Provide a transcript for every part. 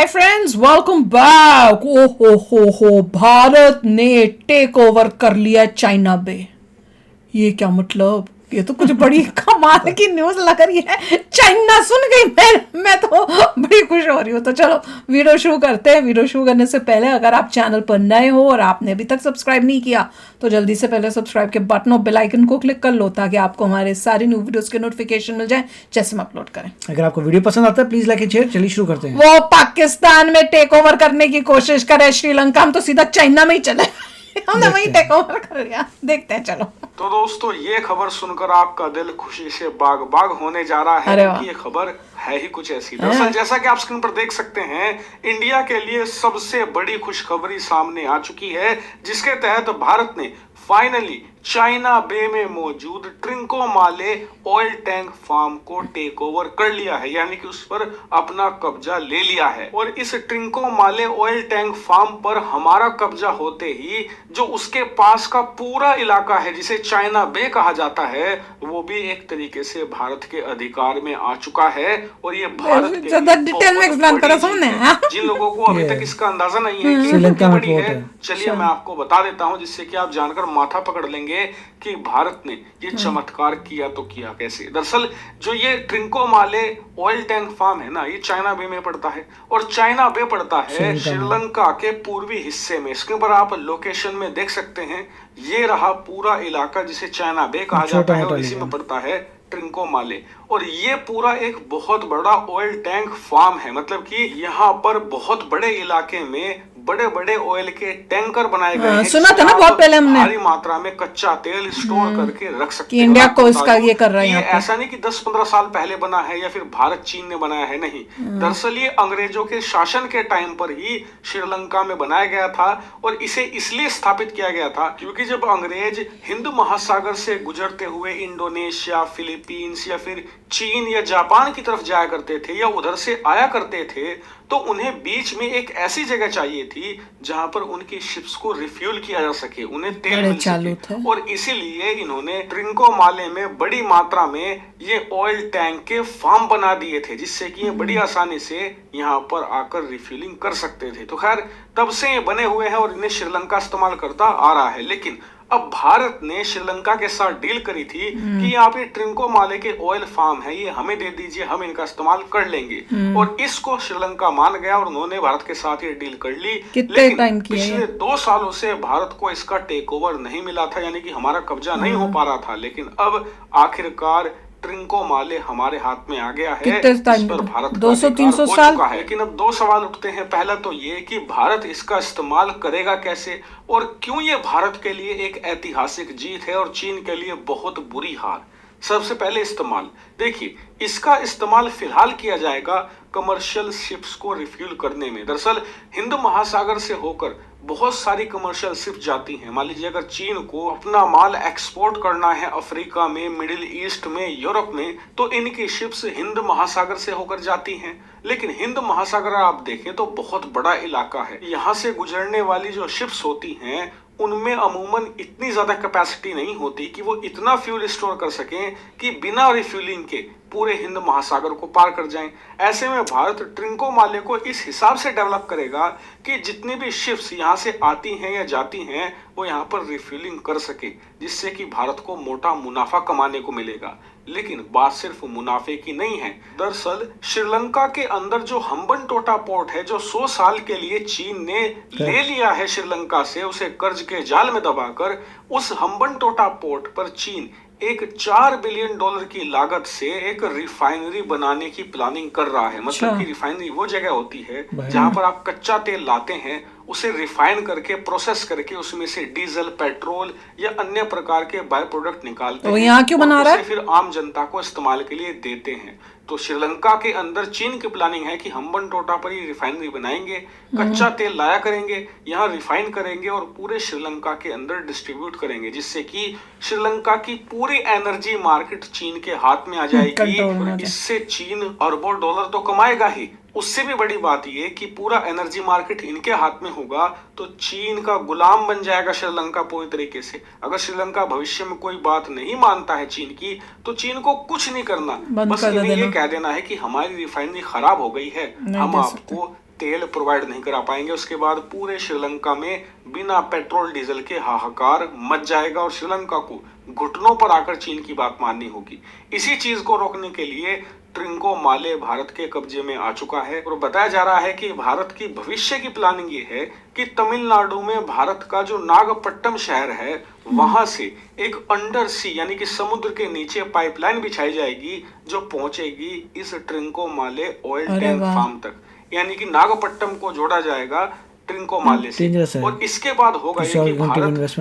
Hi friends, welcome back. हो भारत ने take over कर लिया चाइना बे। ये क्या मतलब? ये तो कुछ बड़ी कमाल की न्यूज लग रही है। चाइना सुन गई मैं तो बड़ी खुश हो रही हूँ। तो चलो वीडियो शुरू करते हैं। वीडियो शुरू करने से पहले अगर आप चैनल पर नए हो और आपने अभी तक सब्सक्राइब नहीं किया तो जल्दी से पहले सब्सक्राइब के बटन और बेल आइकन को क्लिक कर लो ताकि आपको हमारे सारी न्यू वीडियोस के नोटिफिकेशन मिल जाए जैसे हम अपलोड करें। अगर आपको वीडियो पसंद आता है प्लीज लाइक एंड शेयर। चलिए शुरू करते हैं। वो पाकिस्तान में टेक ओवर करने की कोशिश करे श्रीलंका, हम तो सीधा चाइना में ही चले। हमने वही टेक ओवर कर लिया। देखते हैं चलो। तो दोस्तों, ये खबर सुनकर आपका दिल खुशी से बाग बाग होने जा रहा है अरे वाह। कि ये खबर है ही कुछ ऐसी। दरअसल जैसा कि आप स्क्रीन पर देख सकते हैं, इंडिया के लिए सबसे बड़ी खुशखबरी सामने आ चुकी है, जिसके तहत भारत ने फाइनली चाइना बे में मौजूद ट्रिंकोमाले ऑयल टैंक फार्म को टेक ओवर कर लिया है, यानी कि उस पर अपना कब्जा ले लिया है। और इस ट्रिंकोमाले ऑयल टैंक फार्म पर हमारा कब्जा होते ही जो उसके पास का पूरा इलाका है जिसे चाइना बे कहा जाता है, वो भी एक तरीके से भारत के अधिकार में आ चुका है। और ये भारत के ज्यादा डिटेल में एक्सप्लेन करो सामने। जिन लोगों को अभी तक इसका अंदाजा नहीं है कि श्रीलंका में बड़ी है, है। चलिए मैं आपको बता देता हूं, जिससे कि आप जानकर माथा पकड़ लेंगे कि भारत ने ये चमत्कार किया तो किया कैसे। दरअसल जो ये ट्रिंकोमाले ऑयल टैंक फार्म है ना, ये चाइना बे में पड़ता है और चाइना बे पड़ता है श्रीलंका के पूर्वी हिस्से में। इसके ऊपर आप लोकेशन में देख सकते हैं, ये रहा पूरा इलाका जिसे चाइना बे कहा जाता है और इसी में पड़ता है ट्रिंकोमाले। और ये पूरा एक बहुत बड़ा ऑयल टैंक फार्म है, मतलब कि यहाँ पर बहुत बड़े इलाके में बड़े बड़े ऑयल के टैंकर बनाए गए हैं। सुना था ना बहुत पहले हमने, भारी मात्रा में कच्चा तेल स्टोर करके रख सकते हैं। इंडिया को इसका ये कर रहा है। ये ऐसा नहीं कि 10-15 साल पहले बना है या फिर भारत चीन ने बनाया है, नहीं। दरअसल ये अंग्रेजों के शासन के टाइम पर ही श्रीलंका में बनाया गया था और इसे इसलिए स्थापित किया गया था क्योंकि जब अंग्रेज हिंद महासागर से गुजरते हुए इंडोनेशिया, फिलीपींस या फिर चीन या जापान की तरफ जाया करते थे या उधर से आया करते थे, तो उन्हें बीच में एक ऐसी जगह चाहिए थी जहां पर उनकी शिप्स को रिफ्यूल किया जा सके, उन्हें तेल मिल सके। और इसीलिए इन्होंने ट्रिंकोमाले में बड़ी मात्रा में ये ऑयल टैंक के फार्म बना दिए थे, जिससे कि ये बड़ी आसानी से यहाँ पर आकर रिफ्यूलिंग कर सकते थे। तो खैर तब से ये बने हुए हैं और इन्हें श्रीलंका इस्तेमाल करता आ रहा है। लेकिन अब भारत ने श्रीलंका के साथ डील करी थी कि यहाँ पे ट्रिंकोमाले के ऑयल फार्म है, ये हमें दे दीजिए, हम इनका इस्तेमाल कर लेंगे। और इसको श्रीलंका मान गया और उन्होंने भारत के साथ ये डील कर ली। लेकिन पिछले 2 सालों से भारत को इसका टेक ओवर नहीं मिला था, यानी कि हमारा कब्जा नहीं हो पा रहा था। लेकिन अब आखिरकार ट्रिंकोमाले हमारे हाथ में आ गया है। इस पर भारत 200-300 साल है। लेकिन अब 2 सवाल उठते हैं। पहला तो ये कि भारत इसका इस्तेमाल करेगा कैसे और क्यों ये भारत के लिए एक ऐतिहासिक जीत है और चीन के लिए बहुत बुरी हार। सबसे पहले इस्तेमाल देखिए, इसका इस्तेमाल फिलहाल किया जाएगा कमर्शियल शिप्स को रिफ्यूल करने में। दरअसल हिंद महासागर से होकर बहुत सारी कमर्शियल शिप जाती हैं। मान लीजिए अगर चीन को अपना माल एक्सपोर्ट करना है अफ्रीका में, मिडिल ईस्ट में, यूरोप में, तो इनकी शिप्स हिंद महासागर से होकर जाती हैं। लेकिन हिंद महासागर आप देखें तो बहुत बड़ा इलाका है। यहाँ से गुजरने वाली जो शिप्स होती हैं उनमें अमूमन इतनी ज्यादा कैपेसिटी नहीं होती कि वो इतना फ्यूल स्टोर कर सकें कि बिना रिफ्यूलिंग के पूरे हिंद महासागर को पार कर जाएं। ऐसे में भारत ट्रिंकोमाले को इस हिसाब से डेवलप करेगा कि जितनी भी शिप्स यहाँ से आती हैं या जाती हैं वो यहाँ पर रिफ्यूलिंग कर सके, जिससे कि भारत को मोटा मुनाफा कमाने को मिलेगा। लेकिन बात सिर्फ मुनाफे की नहीं है। दरअसल श्रीलंका के अंदर जो हम्बनटोटा पोर्ट है, जो 100 साल के लिए चीन ने ले लिया है श्रीलंका से, उसे कर्ज के जाल में दबाकर, उस हम्बनटोटा पोर्ट पर चीन एक $4 बिलियन की लागत से एक रिफाइनरी बनाने की प्लानिंग कर रहा है। मतलब कि रिफाइनरी वो जगह होती है जहां पर आप कच्चा तेल लाते हैं, उसे रिफाइन करके प्रोसेस करके उसमें से डीजल, पेट्रोल या अन्य प्रकार के बाय प्रोडक्ट निकालते हैं। यहाँ क्यों बना रहा है? फिर आम जनता को इस्तेमाल के लिए देते हैं। तो श्रीलंका के अंदर चीन की प्लानिंग है कि हम्बनटोटा पर ही रिफाइनरी बनाएंगे, कच्चा तेल लाया करेंगे, यहाँ रिफाइन करेंगे और पूरे श्रीलंका के अंदर डिस्ट्रीब्यूट करेंगे, जिससे कि श्रीलंका की पूरी एनर्जी मार्केट चीन के हाथ में आ जाएगी। इससे चीन अरबों डॉलर तो कमाएगा ही, उससे भी बड़ी बात यह कि पूरा एनर्जी मार्केट इनके हाथ में होगा तो चीन का गुलाम बन जाएगा श्रीलंका पूरी तरीके से। अगर श्रीलंका भविष्य में कोई बात नहीं मानता है चीन की, तो चीन को कुछ नहीं करना, बस इन्हें ये कह देना है कि हमारी रिफाइनरी खराब हो गई है, हम आपको तेल प्रोवाइड नहीं करा पाएंगे, उसके बाद पूरे श्रीलंका में बिना पेट्रोल डीजल के हाहाकार मच जाएगा और श्रीलंका को घुटनों पर आकर चीन की बात माननी होगी। इसी चीज को रोकने के लिए ट्रिंकोमाले भारत के कब्जे में आ चुका है और बताया जा रहा है कि भारत की भविष्य की प्लानिंग ये है कि तमिलनाडु में भारत का जो नागपट्टनम शहर है वहां से एक अंडर सी यानी कि समुद्र के नीचे पाइपलाइन बिछाई जाएगी जो पहुंचेगी इस ट्रिंकोमाले ऑयल टैंक फार्म तक, यानी कि नागपट्टनम को जोड़ा जाएगा ट्रिंकोमाले से। और इसके बाद होगा ये कि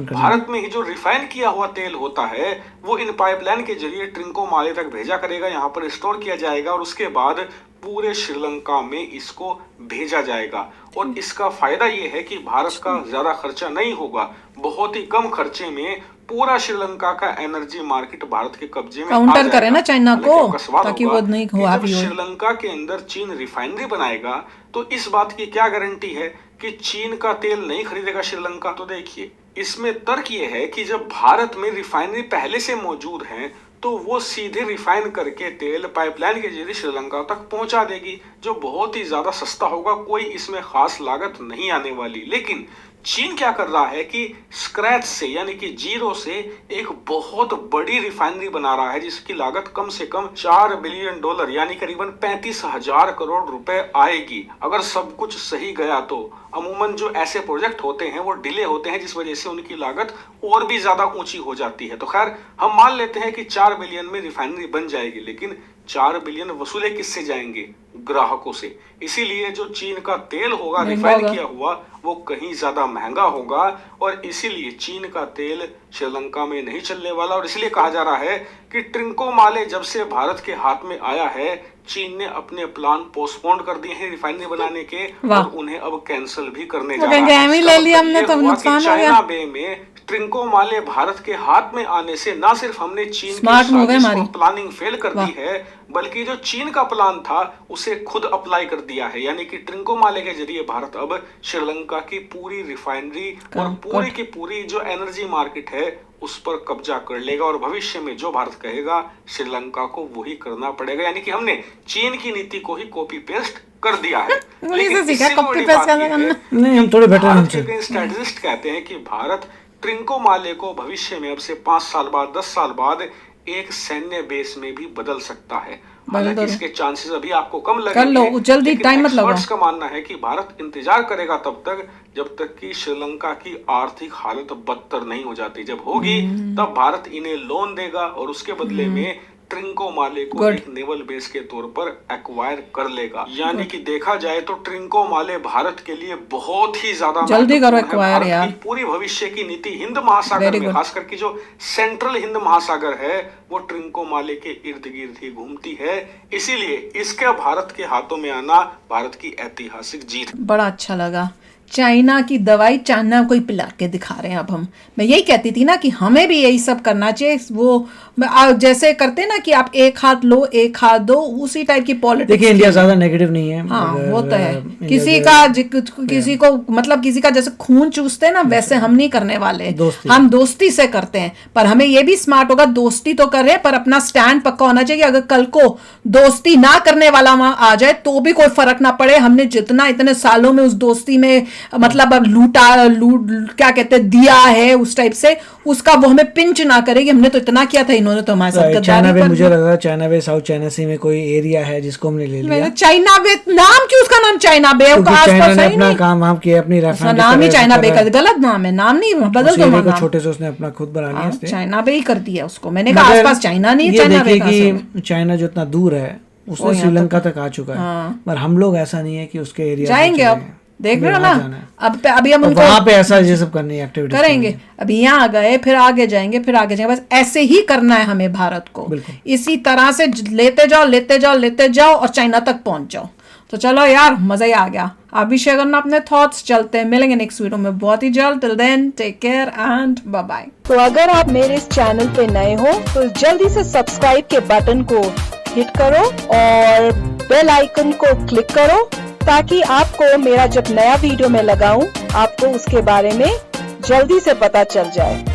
भारत में ही जो रिफाइन किया हुआ तेल होता है वो इन पाइपलाइन के जरिए ट्रिंकोमाले तक भेजा करेगा, यहाँ पर स्टोर किया जाएगा और उसके बाद पूरे श्रीलंका में इसको भेजा जाएगा। और इसका फायदा ये है कि भारत का ज्यादा खर्चा नहीं होगा, बहुत ही कम खर्चे में पूरा श्रीलंका का एनर्जी मार्केट भारत के कब्जे में काउंटर करे ना चाइना को, ताकि वो नहीं हुआ भी हो। श्रीलंका के अंदर चीन रिफाइनरी बनाएगा तो इस बात की क्या गारंटी है कि चीन का तेल नहीं खरीदेगा श्रीलंका? तो देखिए इसमें तर्क ये है कि जब भारत में रिफाइनरी पहले से मौजूद है तो वो सीधे रिफाइन करके तेल पाइपलाइन के जरिए श्रीलंका तक पहुंचा देगी, जो बहुत ही ज्यादा सस्ता होगा, कोई इसमें खास लागत नहीं आने वाली। लेकिन चीन क्या कर रहा है कि स्क्रैच से यानी कि जीरो से एक बहुत बड़ी रिफाइनरी बना रहा है जिसकी लागत कम से कम $4 बिलियन यानी करीबन 35,000 करोड़ रुपए आएगी अगर सब कुछ सही गया तो। अमूमन जो ऐसे प्रोजेक्ट होते हैं वो डिले होते हैं जिस वजह से उनकी लागत और भी ज्यादा ऊंची हो जाती है। तो खैर हम मान लेते हैं कि 4 बिलियन में रिफाइनरी बन जाएगी, लेकिन 4 बिलियन वसूले किससे जाएंगे? ग्राहकों से। इसीलिए जो चीन का तेल होगा रिफाइन किया हुआ वो कहीं ज्यादा महंगा होगा और इसीलिए चीन का तेल श्रीलंका में नहीं चलने वाला। और इसलिए कहा जा रहा है कि ट्रिंकोमाले जब से भारत के हाथ में आया है चीन ने अपने प्लान पोस्टपोन कर दिए हैं रिफाइनरी बनाने के और उन्हें अब कैंसिल भी करने जा रहा है। चाइना बे में ट्रिंकोमाले भारत के हाथ में आने से न सिर्फ हमने चीन की प्लानिंग फेल कर दी है बल्कि जो चीन का प्लान था उसे खुद अप्लाई कर दिया है, यानी कि ट्रिंकोमाले के जरिए भारत अब श्रीलंका की पूरी रिफाइनरी और पूरी की पूरी जो एनर्जी मार्केट है उस पर कब्जा कर लेगा और भविष्य में जो भारत कहेगा श्रीलंका को वही करना पड़ेगा। यानी कि हमने चीन की नीति को ही कॉपी पेस्ट कर दिया है। लेकिन हम थोड़े बेटर स्ट्रेटेजिस्ट कहते हैं कि भारत ट्रिंकोमाले को भविष्य में अब से 5 साल बाद 10 साल बाद एक सैन्य बेस में भी बदल सकता है। हालांकि इसके चांसेस अभी आपको कम लगेंगे, जल्दी टाइम मत लगाओ। का मानना है कि भारत इंतजार करेगा तब तक जब तक कि श्रीलंका की आर्थिक हालत बदतर नहीं हो जाती। जब होगी तब भारत इन्हें लोन देगा और उसके बदले में ट्रिंकोमाले को एक नेवल बेस के तौर पर एक्वायर कर लेगा। यानी कि देखा जाए तो ट्रिंकोमाले भारत के लिए बहुत ही ज्यादा जल्दी करो एक्वायर यार। पूरी भविष्य की नीति हिंद महासागर में, खास करके जो सेंट्रल हिंद महासागर है वो ट्रिंकोमाले के इर्द गिर्द ही घूमती है। इसीलिए इसका भारत के हाथों में आना भारत की ऐतिहासिक जीत। बड़ा अच्छा लगा। चाइना की दवाई चाइना को ही पिला के दिखा रहे हैं अब हम। मैं यही कहती थी ना कि हमें भी यही सब करना चाहिए, वो जैसे करते ना कि आप एक हाथ लो एक हाथ दो, उसी टाइप की पॉलिटिक्स। देखिए इंडिया ज्यादा नेगेटिव नहीं है। हाँ वो तो है, किसी को मतलब किसी का जैसे खून चूसते हैं ना वैसे हम नहीं करने वाले, हम दोस्ती से करते हैं। पर हमें ये भी स्मार्ट होगा, दोस्ती तो कर रहे हैं पर अपना स्टैंड पक्का होना चाहिए। अगर कल को दोस्ती ना करने वाला वहां आ जाए तो भी कोई फर्क ना पड़े। हमने जितना इतने सालों में उस दोस्ती में मतलब लूट क्या कहते हैं दिया है उस टाइप से, उसका वो हमें पिंच ना करे कि हमने तो इतना किया था, इन्होंने तो हमारे साथ गद्दारी कर दी। मुझे लग रहा है चाइना बे साउथ चाइना सी में कोई एरिया है जिसको हमने ले लिया। चाइना बे नाम क्यों उसका नाम चाइना बे? चाइना ने अपना काम वहां किया, अपनी नाम ही चाइना बे कर, गलत नाम है, नाम नहीं बदल दो नाम। छोटे से उसने अपना खुद बना लिया, चाइना बे ही कर दिया उसको। मैंने कहा आसपास चाइना नहीं है, चाइना बे कि चाइना जो इतना दूर है उससे श्रीलंका तक आ चुका है, पर हम लोग ऐसा नहीं है कि उसके एरिया जाएंगे। अब देख रहे हो ना, अब अभी हम उनको वहां पे ऐसा ये सब करनी है, एक्टिविटी करेंगे। अभी यहाँ गए फिर आगे जाएंगे फिर आगे जाएंगे, बस ऐसे ही करना है हमें भारत को। इसी तरह से लेते जाओ लेते जाओ लेते जाओ और चाइना तक पहुंच जाओ। तो चलो यार मजा ही आ गया। आप भी शेयर करना अपने थॉट्स। चलते हैं, मिलेंगे नेक्स्ट वीडियो में बहुत ही जल्द। Till then take care and bye bye. तो अगर आप मेरे इस चैनल पे नए हो तो जल्दी से सब्सक्राइब के बटन को हिट करो और बेल आइकन को क्लिक करो ताकि आपको मेरा जब नया वीडियो मैं लगाऊं आपको उसके बारे में जल्दी से पता चल जाए।